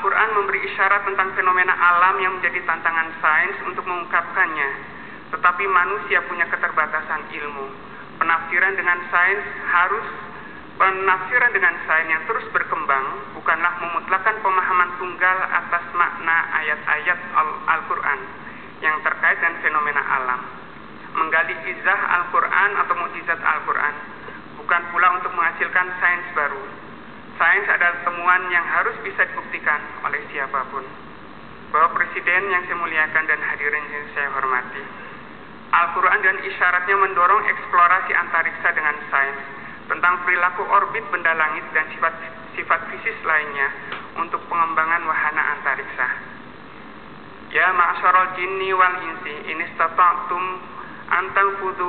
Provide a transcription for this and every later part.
Al-Quran memberi isyarat tentang fenomena alam yang menjadi tantangan sains untuk mengungkapkannya, tetapi manusia punya keterbatasan ilmu. Penafsiran dengan sains yang terus berkembang bukanlah memutlakkan pemahaman tunggal atas makna ayat-ayat Al-Quran yang terkait dengan fenomena alam. Menggali izah Al-Quran atau mukjizat Al-Quran bukan pula untuk menghasilkan sains baru. Sains adalah temuan yang harus bisa dibuktikan oleh siapapun. Bapak Presiden yang saya muliakan dan hadirin yang saya hormati, Al-Quran dan isyaratnya mendorong eksplorasi antariksa dengan sains tentang perilaku orbit benda langit dan sifat fisis lainnya untuk pengembangan wahana antariksa. Ya ma'asyaral jinni wal insi in istata'tum an tanfudhu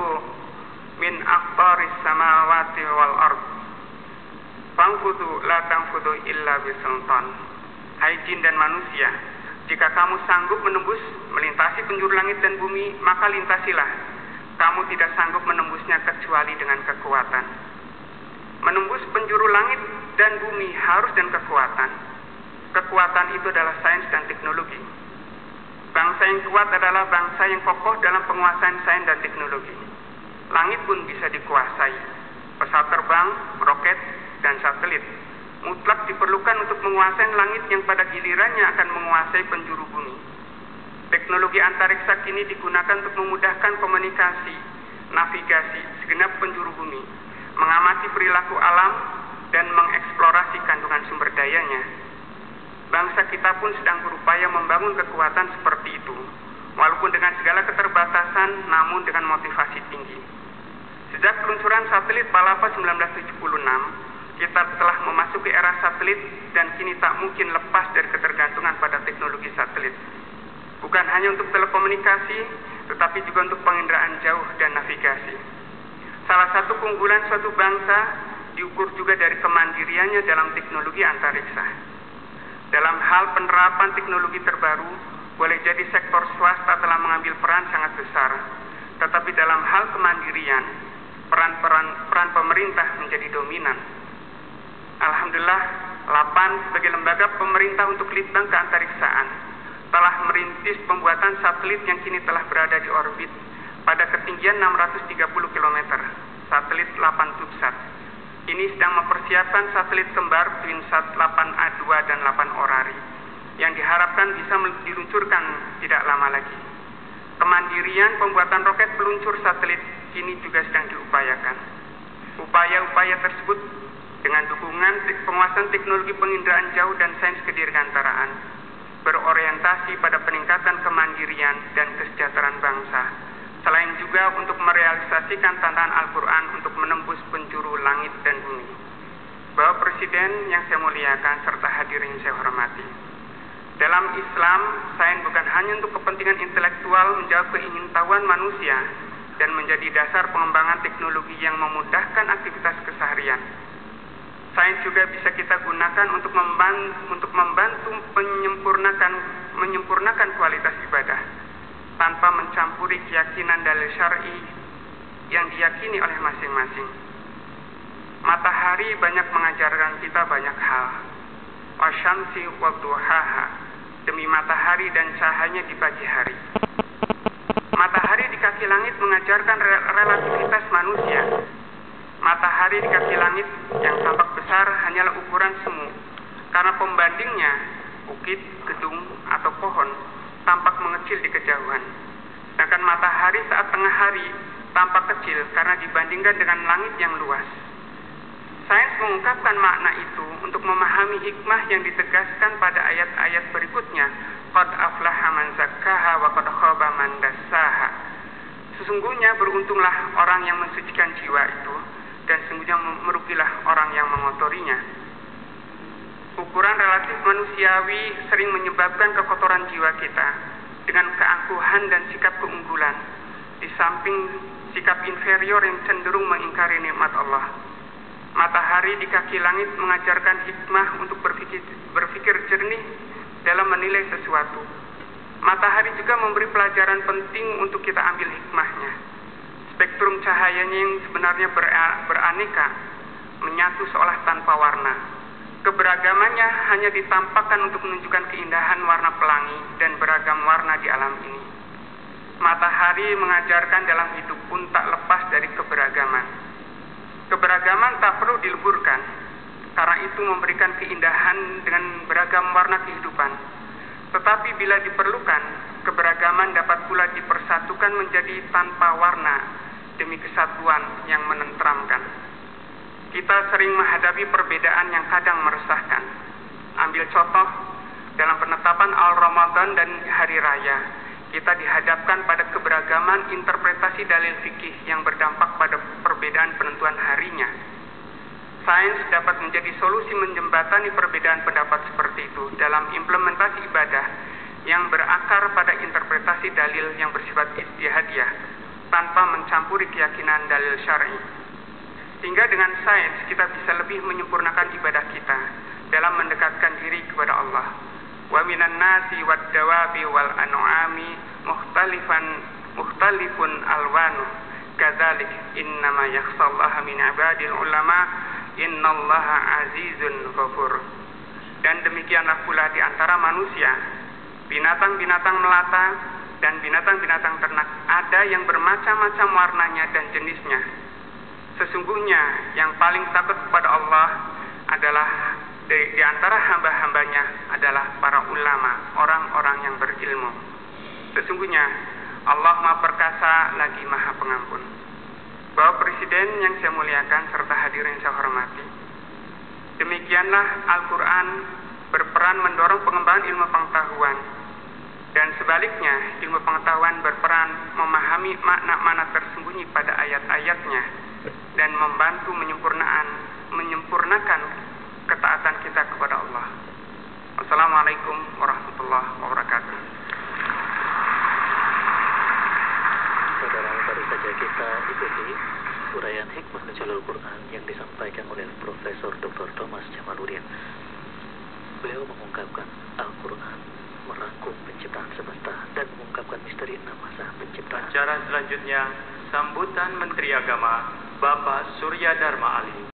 min aqtaris samawati wal ard fanfudhu la tanfudhu illa bisultan. Hai jin dan manusia, jika kamu sanggup melintasi penjuru langit dan bumi, maka lintasilah. Kamu tidak sanggup menembusnya kecuali dengan kekuatan. Menembus penjuru langit dan bumi harus dengan kekuatan. Kekuatan itu adalah sains dan teknologi. Bangsa yang kuat adalah bangsa yang kokoh dalam penguasaan sains dan teknologi. Langit pun bisa dikuasai. Pesawat terbang, roket, dan satelit mutlak diperlukan untuk menguasai langit yang pada gilirannya akan menguasai penjuru bumi. Teknologi antariksa kini digunakan untuk memudahkan komunikasi, navigasi segenap penjuru bumi, mengamati perilaku alam, dan mengeksplorasi kandungan sumber dayanya. Bangsa kita pun sedang berupaya membangun kekuatan seperti itu, walaupun dengan segala keterbatasan, namun dengan motivasi tinggi. Sejak peluncuran satelit Palapa 1976, kita telah memasuki era satelit dan kini tak mungkin lepas dari ketergantungan pada teknologi satelit. Bukan hanya untuk telekomunikasi, tetapi juga untuk penginderaan jauh dan navigasi. Salah satu keunggulan suatu bangsa diukur juga dari kemandiriannya dalam teknologi antariksa. Dalam hal penerapan teknologi terbaru, boleh jadi sektor swasta telah mengambil peran sangat besar, tetapi dalam hal kemandirian, peran pemerintah menjadi dominan. Alhamdulillah, LAPAN sebagai lembaga pemerintah untuk litbang keantariksaan telah merintis pembuatan satelit yang kini telah berada di orbit pada ketinggian 630 km, satelit 8 CubeSat. Ini sedang mempersiapkan satelit kembar TwinSat 8A2 dan 8 Orari yang diharapkan bisa diluncurkan tidak lama lagi. Kemandirian pembuatan roket peluncur satelit kini juga sedang diupayakan. Upaya-upaya tersebut dengan dukungan penguasaan teknologi penginderaan jauh dan sains kedirgantaraan berorientasi pada peningkatan kemandirian dan kesejahteraan bangsa, selain juga untuk merealisasikan tantangan Al-Quran untuk menembus penjuru langit dan bumi. Bapak Presiden yang saya muliakan serta hadirin yang saya hormati, dalam Islam, sains bukan hanya untuk kepentingan intelektual menjawab keingintahuan manusia dan menjadi dasar pengembangan teknologi yang memudahkan aktivitas keseharian. Sains juga bisa kita gunakan untuk membantu menyempurnakan kualitas ibadah tanpa mencampuri keyakinan dalil syar'i yang diyakini oleh masing-masing. Matahari banyak mengajarkan kita banyak hal. Wasyamsi wadduhaha, demi matahari dan cahayanya di pagi hari. Matahari di kaki langit mengajarkan relativitas manusia. Matahari di kaki langit yang tampak besar hanyalah ukuran semu, karena pembandingnya, bukit, gedung, atau pohon, tampak mengecil di kejauhan. Sedangkan matahari saat tengah hari tampak kecil karena dibandingkan dengan langit yang luas. Sains mengungkapkan makna itu untuk memahami hikmah yang ditegaskan pada ayat-ayat berikutnya. Qad aflaha man zakkaha wa qad khaba man dassaha. Sesungguhnya beruntunglah orang yang mensucikan jiwa itu, dan sesungguhnya merugilah orang yang mengotorinya. Ukuran relatif manusiawi sering menyebabkan kekotoran jiwa kita dengan keangkuhan dan sikap keunggulan, di samping sikap inferior yang cenderung mengingkari nikmat Allah. Matahari di kaki langit mengajarkan hikmah untuk berpikir jernih dalam menilai sesuatu. Matahari juga memberi pelajaran penting untuk kita ambil hikmahnya. Spektrum cahayanya yang sebenarnya beraneka menyatu seolah tanpa warna. Keberagamannya hanya ditampakkan untuk menunjukkan keindahan warna pelangi dan beragam warna di alam ini. Matahari mengajarkan dalam hidup pun tak lepas dari keberagaman. Keberagaman tak perlu dileburkan, karena itu memberikan keindahan dengan beragam warna kehidupan. Tetapi bila diperlukan, keberagaman dapat pula dipersatukan menjadi tanpa warna demi kesatuan yang menenteramkan. Kita sering menghadapi perbedaan yang kadang meresahkan. Ambil contoh, dalam penetapan Al-Ramadan dan Hari Raya, kita dihadapkan pada keberagaman interpretasi dalil fikih yang berdampak pada perbedaan penentuan harinya. Sains dapat menjadi solusi menjembatani perbedaan pendapat seperti itu dalam implementasi ibadah yang berakar pada interpretasi dalil yang bersifat ijtihadiyah tanpa mencampuri keyakinan dalil syar'i. Sehingga dengan sains kita bisa lebih menyempurnakan ibadah kita dalam mendekatkan diri kepada Allah. Wa minan nasi wad dawabi wal an'ami mukhtalifun alwanu kadzalik innama yakhshallaha min ibadil ulama innallaha azizun ghafur. Dan demikianlah pula di antara manusia, binatang-binatang melata dan binatang-binatang ternak, ada yang bermacam-macam warnanya dan jenisnya. Sesungguhnya yang paling takut kepada Allah adalah di antara hamba-hambanya adalah para ulama, orang-orang yang berilmu. Sesungguhnya Allah Maha Perkasa lagi Maha Pengampun. Bapak Presiden yang saya muliakan serta hadirin yang saya hormati, demikianlah Al-Quran berperan mendorong pengembangan ilmu pengetahuan, dan sebaliknya ilmu pengetahuan berperan memahami makna-makna tersembunyi pada ayat-ayatnya dan membantu menyempurnakan ketaatan kita kepada Allah. Wassalamualaikum warahmatullahi wabarakatuh. Saudara, baru saja kita ikuti uraian hikmah nuzulul Quran yang disampaikan oleh Profesor Dr. Thomas Jamaluddin. Beliau mengungkapkan Al-Quran merangkum penciptaan semesta dan mengungkapkan misteri nama Sang Pencipta. Acara selanjutnya sambutan Menteri Agama Bapak Surya Dharma Ali.